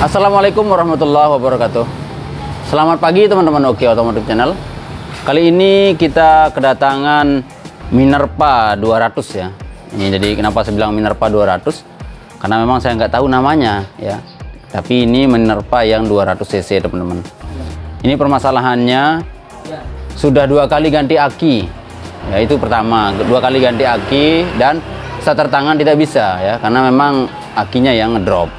Assalamualaikum warahmatullahi wabarakatuh. Selamat pagi teman-teman Oke Otomotif Channel. Kali ini kita kedatangan Minerva 200 ya. Ini jadi kenapa saya bilang Minerva 200? Karena memang saya nggak tahu namanya ya. Tapi ini Minerva yang 200 cc teman-teman. Ini permasalahannya sudah 2 kali ganti aki. Ya itu pertama, 2 kali ganti aki dan starter tangan tidak bisa ya karena memang akinya yang ngedrop.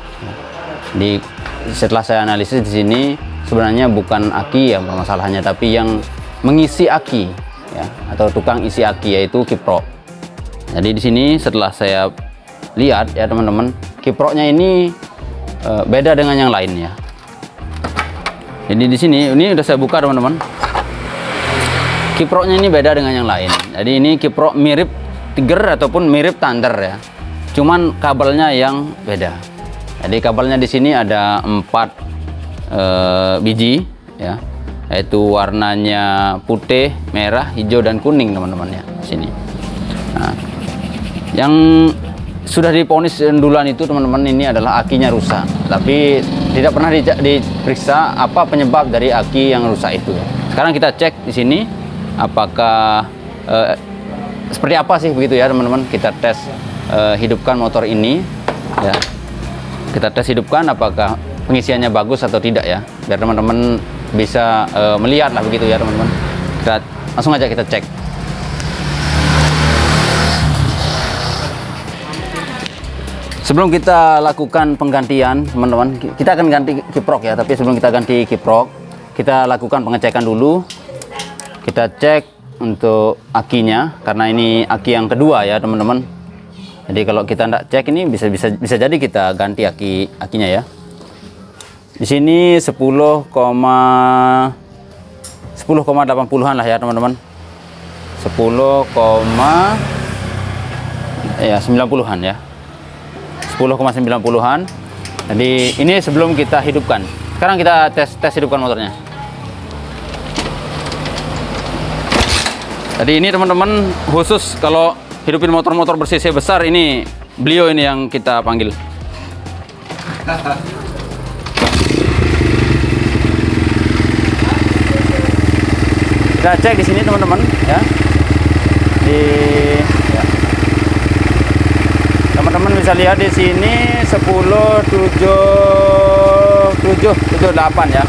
Setelah saya analisis di sini sebenarnya bukan aki yang permasalahannya, tapi yang mengisi aki ya atau tukang isi aki yaitu kiprok. Jadi di sini setelah saya lihat ya teman-teman, kiproknya ini beda dengan yang lain ya. Jadi di sini ini udah saya buka teman-teman. Kiproknya ini beda dengan yang lain. Jadi ini kiprok mirip Tiger ataupun mirip Thunder ya. Cuman kabelnya yang beda. Jadi kabelnya di sini ada 4 biji ya, yaitu warnanya putih, merah, hijau dan kuning teman-teman ya di sini. Nah, yang sudah diponis duluan itu teman-teman ini adalah akinya rusak, tapi tidak pernah diperiksa apa penyebab dari aki yang rusak itu. Sekarang kita cek di sini apakah seperti apa sih begitu ya teman-teman. Kita tes hidupkan motor ini ya. Kita tes hidupkan apakah pengisiannya bagus atau tidak ya, biar teman-teman bisa melihat lah begitu ya teman-teman. Kita langsung aja kita cek. Sebelum kita lakukan penggantian teman-teman, kita akan ganti kiprok ya, tapi sebelum kita ganti kiprok kita lakukan pengecekan dulu. Kita cek untuk akinya karena ini aki yang kedua ya teman-teman. Jadi kalau kita tidak cek ini bisa jadi kita ganti akinya ya. Di sini 10,80-an lah ya teman-teman. 90-an ya. 10,90-an. Jadi ini sebelum kita hidupkan. Sekarang kita tes hidupkan motornya. Jadi ini teman-teman khusus kalau hidupin motor-motor ber-cc besar, ini beliau ini yang kita panggil. Kita cek di sini teman-teman ya. Teman-teman bisa lihat di sini 10,78 ya.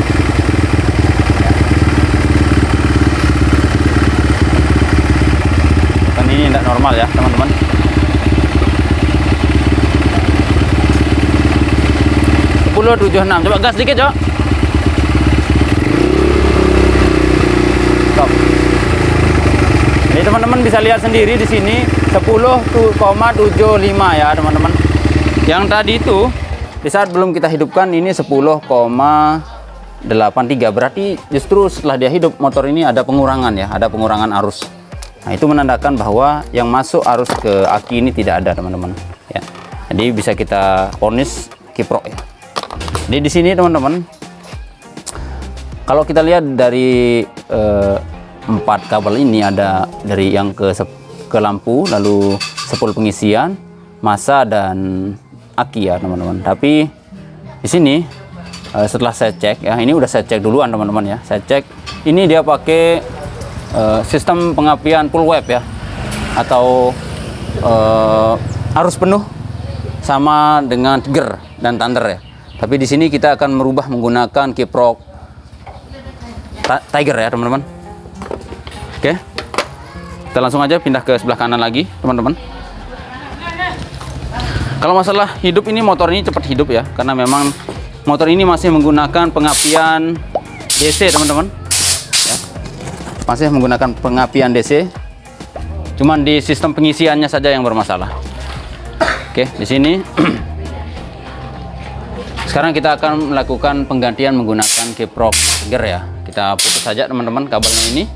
Ini tidak normal ya teman-teman. -76. Coba gas dikit Cok. Stop. Jadi teman-teman bisa lihat sendiri di sini 10,75 ya teman-teman. Yang tadi itu di saat belum kita hidupkan ini 10,83. Berarti justru setelah dia hidup motor ini ada pengurangan ya, ada pengurangan arus. Nah, itu menandakan bahwa yang masuk arus ke aki ini tidak ada teman-teman ya. Jadi bisa kita ponis kiprok ya. Jadi di sini teman-teman, kalau kita lihat dari 4 kabel ini, ada dari yang ke lampu, lalu sepul pengisian, massa dan aki ya teman-teman. Tapi di sini setelah saya cek ya, ini udah saya cek duluan teman-teman ya. Saya cek ini dia pakai sistem pengapian full wave ya, atau arus penuh sama dengan Tiger dan Thunder ya. Tapi di sini kita akan merubah menggunakan kiprok Tiger ya teman-teman. Oke, kita langsung aja pindah ke sebelah kanan lagi teman-teman. Kalau masalah hidup ini, motor ini cepat hidup ya, karena memang motor ini masih menggunakan pengapian DC teman-teman. Masih menggunakan pengapian DC, cuman di sistem pengisiannya saja yang bermasalah. Oke, di sini sekarang kita akan melakukan penggantian menggunakan kiprok Tiger ya. Kita putus saja teman-teman kabelnya ini.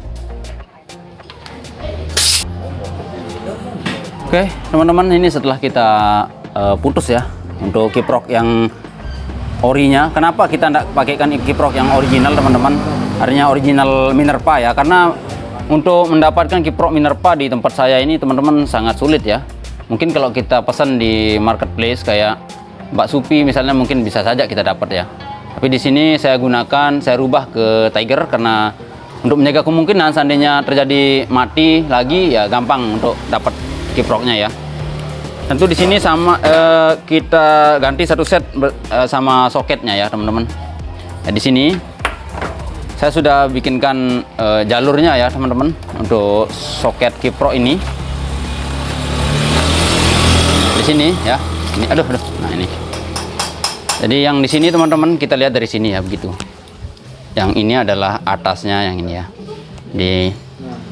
Oke teman-teman, ini setelah kita putus ya untuk kiprok yang orinya. Kenapa kita tidak pakaikan kiprok yang original teman-teman? Artinya original Minerva ya, karena untuk mendapatkan kiprok Minerva di tempat saya ini teman-teman sangat sulit ya. Mungkin kalau kita pesan di marketplace kayak bak supi misalnya mungkin bisa saja kita dapat ya. Tapi di sini saya rubah ke Tiger karena untuk menjaga kemungkinan seandainya terjadi mati lagi ya gampang untuk dapat kiproknya ya. Tentu di sini sama kita ganti satu set sama soketnya ya teman-teman. Nah, di sini saya sudah bikinkan jalurnya ya teman-teman untuk soket kiprok ini. Di sini ya. Ini aduh. Nah, ini. Jadi yang di sini teman-teman kita lihat dari sini ya begitu. Yang ini adalah atasnya yang ini ya. Di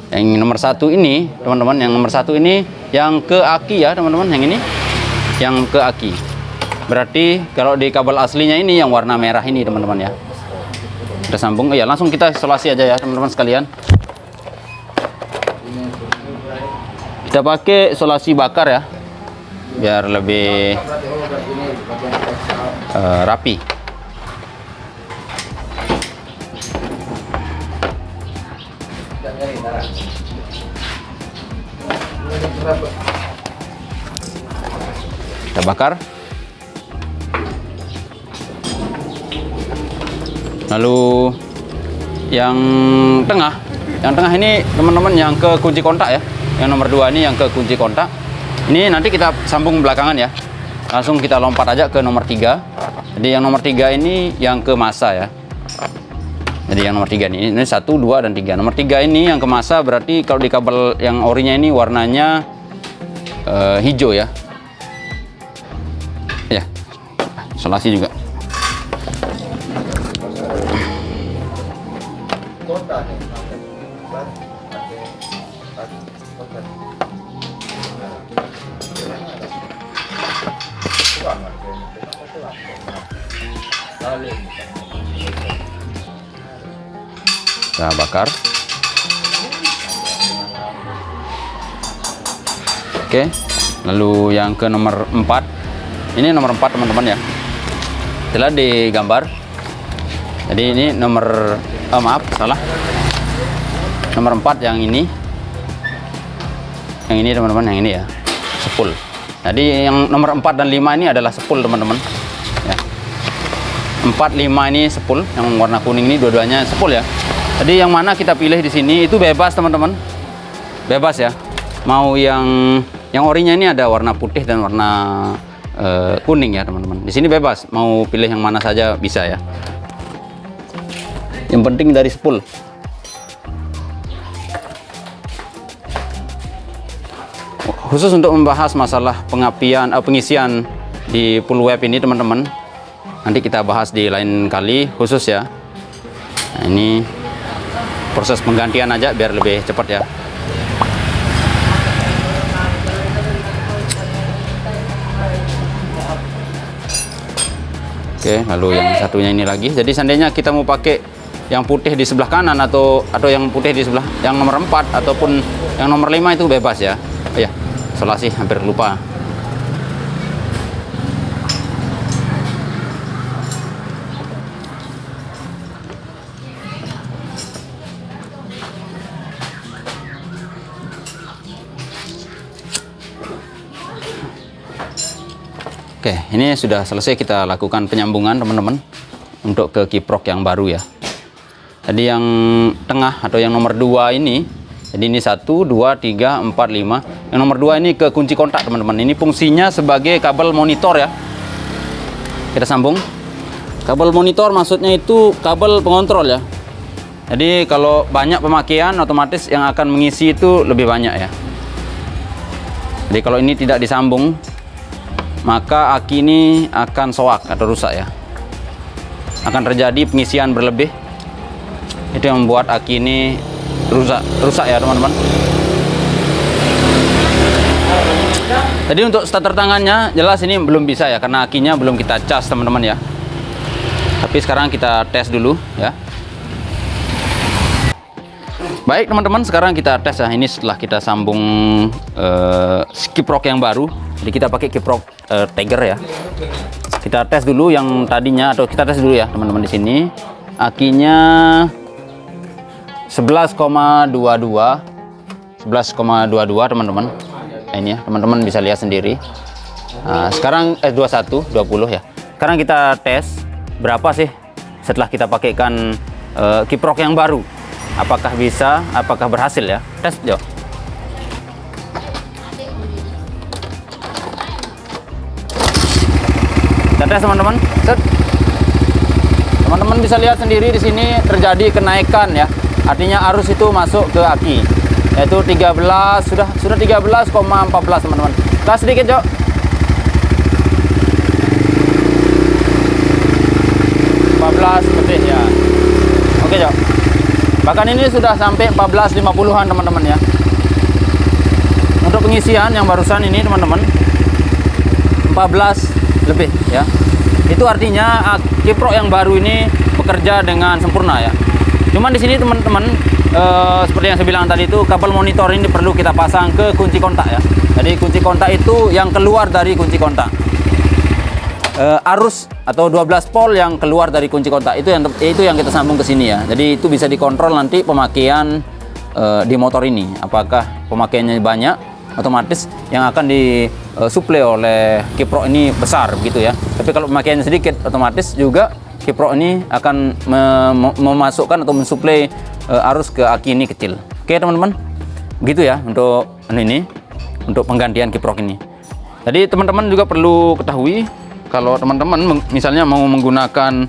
yang nomor 1 ini teman-teman, yang nomor 1 ini yang ke aki ya teman-teman, yang ini yang ke aki. Berarti kalau di kabel aslinya ini yang warna merah ini teman-teman ya. Kita sambung ya, langsung kita isolasi aja ya teman-teman sekalian. Kita pakai isolasi bakar ya biar lebih rapi. Kita bakar. Lalu yang tengah ini teman-teman yang ke kunci kontak ya. Yang nomor 2 ini yang ke kunci kontak. Ini nanti kita sambung belakangan ya. Langsung kita lompat aja ke nomor 3. Jadi yang nomor 3 ini yang ke masa ya. Jadi yang nomor 3 ini 1, 2 dan 3. Nomor 3 ini yang ke masa, berarti kalau di kabel yang orinya ini warnanya hijau ya. Ya. Isolasi juga. Kita bakar. Oke, lalu yang ke nomor 4. Ini nomor 4 teman-teman ya. Setelah digambar. Jadi ini nomor maaf, salah. Nomor 4 yang ini. Yang ini teman-teman, yang ini ya. Sepul. Jadi yang nomor 4 dan 5 ini adalah sepul teman-teman. Ya. 4, 5 ini sepul, yang warna kuning ini dua-duanya sepul ya. Jadi yang mana kita pilih di sini itu bebas teman-teman, bebas ya. Mau yang orinya ini ada warna putih dan warna kuning ya teman-teman. Di sini bebas, mau pilih yang mana saja bisa ya. Yang penting dari spool. Khusus untuk membahas masalah pengisian di full web ini teman-teman, nanti kita bahas di lain kali khusus ya. Nah, ini proses penggantian aja biar lebih cepat ya. Oke, lalu yang satunya ini lagi. Jadi seandainya kita mau pakai yang putih di sebelah kanan atau yang putih di sebelah yang nomor 4 ataupun yang nomor 5 itu bebas ya. Oh ya, isolasi hampir lupa. Oke, ini sudah selesai kita lakukan penyambungan teman-teman untuk ke kiprok yang baru ya. Jadi yang tengah atau yang nomor 2 ini, jadi ini 1, 2, 3, 4, 5. Yang nomor 2 ini ke kunci kontak teman-teman. Ini fungsinya sebagai kabel monitor ya. Kita sambung. Kabel monitor maksudnya itu kabel pengontrol ya. Jadi kalau banyak pemakaian otomatis yang akan mengisi itu lebih banyak ya. Jadi kalau ini tidak disambung, maka aki ini akan soak atau rusak ya. Akan terjadi pengisian berlebih. Itu yang membuat aki ini rusak ya teman-teman. Jadi untuk starter tangannya jelas ini belum bisa ya, karena akinya belum kita cas teman-teman ya. Tapi sekarang kita tes dulu ya. Baik teman-teman, sekarang kita tes ya. Ini setelah kita sambung kiprok yang baru. Jadi kita pakai kiprok Tiger ya. Kita tes dulu yang tadinya, atau kita tes dulu ya teman-teman di sini. Akinya 11,22 teman-teman. Ini ya, teman-teman bisa lihat sendiri. Nah, sekarang 21 20 ya. Sekarang kita tes berapa sih setelah kita pakaikan kiprok yang baru. Apakah bisa, apakah berhasil ya? Tes Jo. Kita tes teman-teman. Set. Teman-teman bisa lihat sendiri di sini terjadi kenaikan ya. Artinya arus itu masuk ke aki. Yaitu 13 sudah 13,14 teman-teman. Gas sedikit, Jo. Lebih ya. Oke, Jo. Bahkan ini sudah sampai 14.50-an teman-teman ya. Untuk pengisian yang barusan ini teman-teman 14 lebih ya. Itu artinya kiprok yang baru ini bekerja dengan sempurna ya. Cuman di sini teman-teman seperti yang saya bilang tadi itu kabel monitor ini perlu kita pasang ke kunci kontak ya. Jadi kunci kontak itu yang keluar dari kunci kontak. Arus atau 12 volt yang keluar dari kunci kontak itu yang kita sambung ke sini ya. Jadi itu bisa dikontrol nanti pemakaian di motor ini. Apakah pemakaiannya banyak, otomatis yang akan disuplai oleh kiprok ini besar begitu ya. Tapi kalau pemakaiannya sedikit, otomatis juga kiprok ini akan memasukkan atau mensuplai arus ke aki ini kecil. Oke teman-teman, begitu ya untuk ini, untuk penggantian kiprok ini. Jadi teman-teman juga perlu ketahui kalau teman-teman misalnya mau menggunakan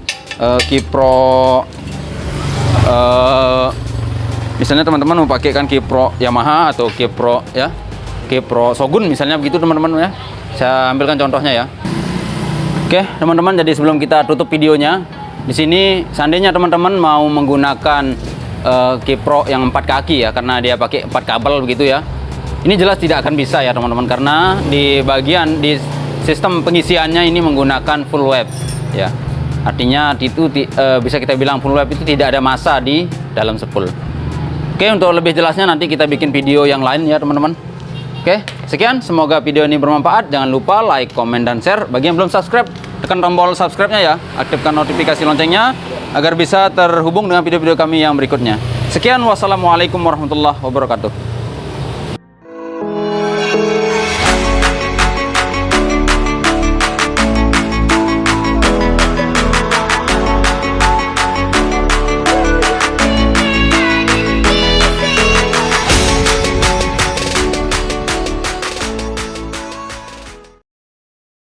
kiprok, misalnya teman-teman mau pakaikan kiprok Yamaha atau kiprok ya, kiprok Shogun misalnya begitu teman-teman ya. Saya ambilkan contohnya ya. Oke teman-teman, jadi sebelum kita tutup videonya, di sini seandainya teman-teman mau menggunakan kiprok yang 4 kaki ya, karena dia pakai 4 kabel begitu ya. Ini jelas tidak akan bisa ya teman-teman, karena di bagian di sistem pengisiannya ini menggunakan full wave ya. Artinya itu bisa kita bilang full wave itu tidak ada massa di dalam spool. Oke, untuk lebih jelasnya nanti kita bikin video yang lain ya teman-teman. Oke, sekian, semoga video ini bermanfaat. Jangan lupa like, comment, dan share. Bagi yang belum subscribe, tekan tombol subscribe-nya ya. Aktifkan notifikasi loncengnya agar bisa terhubung dengan video-video kami yang berikutnya. Sekian, wassalamualaikum warahmatullahi wabarakatuh.